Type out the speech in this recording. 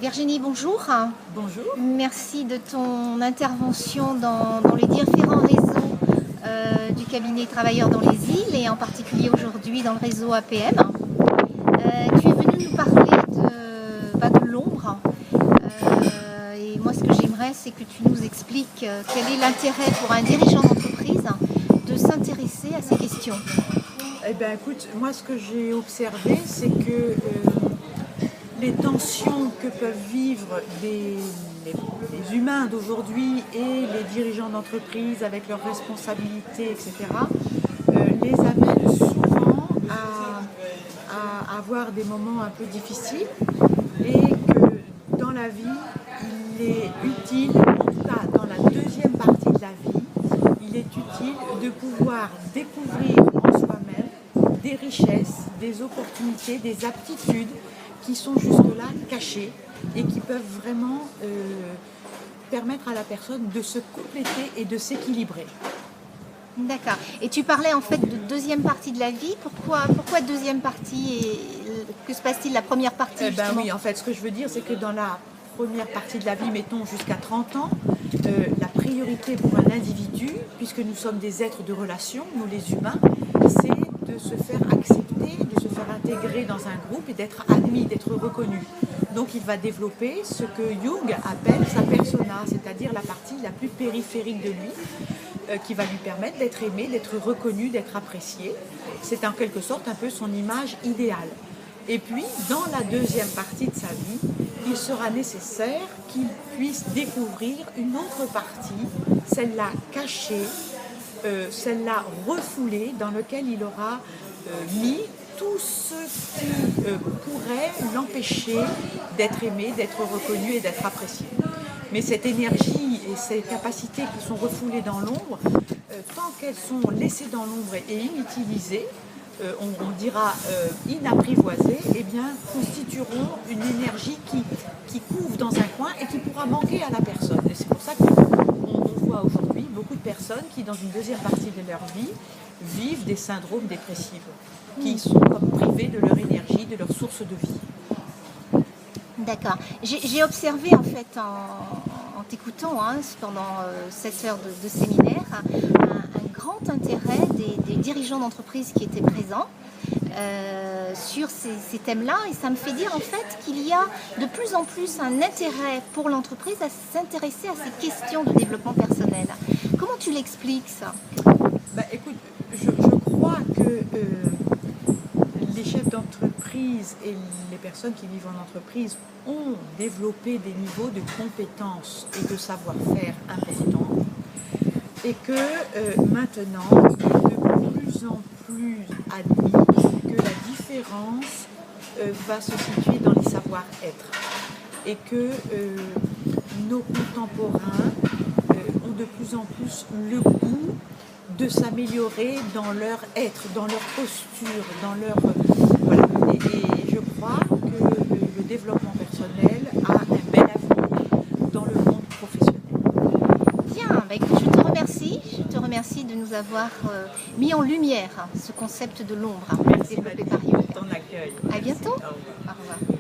Virginie, bonjour. Bonjour. Merci de ton intervention dans les différents réseaux du cabinet Travailleurs dans les îles et en particulier aujourd'hui dans le réseau APM. Tu es venu nous parler de l'ombre et moi ce que j'aimerais c'est que tu nous expliques quel est l'intérêt pour un dirigeant d'entreprise de s'intéresser à ces questions. Eh bien écoute, moi ce que j'ai observé c'est que les tensions que peuvent vivre les humains d'aujourd'hui et les dirigeants d'entreprise avec leurs responsabilités, etc., les amènent souvent à avoir des moments un peu difficiles et que dans la vie, il est utile, en tout cas dans la deuxième partie de la vie, il est utile de pouvoir découvrir en soi-même des richesses, des opportunités, des aptitudes qui sont jusque-là cachées et qui peuvent vraiment permettre à la personne de se compléter et de s'équilibrer. D'accord. Et tu parlais en fait de deuxième partie de la vie. Pourquoi deuxième partie et que se passe-t-il la première partie Oui, en fait, ce que je veux dire, c'est que dans la première partie de la vie, mettons jusqu'à 30 ans, la priorité pour un individu, puisque nous sommes des êtres de relation, nous les humains, c'est de se faire accepter, de se faire intégrer dans un groupe et d'être admis, d'être reconnu. Donc il va développer ce que Jung appelle sa persona, c'est-à-dire la partie la plus périphérique de lui, qui va lui permettre d'être aimé, d'être reconnu, d'être apprécié. C'est en quelque sorte un peu son image idéale. Et puis, dans la deuxième partie de sa vie, il sera nécessaire qu'il puisse découvrir une autre partie, celle-là cachée, celle-là refoulée, dans laquelle il aura mis tout ce qui pourrait l'empêcher d'être aimé, d'être reconnu et d'être apprécié. Mais cette énergie et ces capacités qui sont refoulées dans l'ombre, tant qu'elles sont laissées dans l'ombre et inutilisées, on dira inapprivoisées, eh bien, constitueront une énergie qui couvre dans un coin et qui pourra manquer à la personne. Et c'est pour ça qu'on voit aujourd'hui beaucoup de personnes qui, dans une deuxième partie de leur vie, vivent des syndromes dépressifs, qui sont comme privés de leur énergie, de leur source de vie. D'accord. J'ai observé en fait en t'écoutant pendant 7 heures de séminaire un grand intérêt des dirigeants d'entreprise qui étaient présents sur ces thèmes-là et ça me fait dire en fait qu'il y a de plus en plus un intérêt pour l'entreprise à s'intéresser à ces questions de développement personnel. Comment tu l'expliques ça? Écoute, je crois que les chefs d'entreprise et les personnes qui vivent en entreprise ont développé des niveaux de compétences et de savoir-faire importants et que maintenant il est de plus en plus admis que la différence va se situer dans les savoir-être et que nos contemporains ont de plus en plus le goût de s'améliorer dans leur être, dans leur posture, dans leur... voilà. Et je crois que le développement personnel a un bel avenir dans le monde professionnel. Bien, écoute, je te remercie de nous avoir mis en lumière ce concept de l'ombre. Merci développé par ton accueil. À bientôt. Au revoir.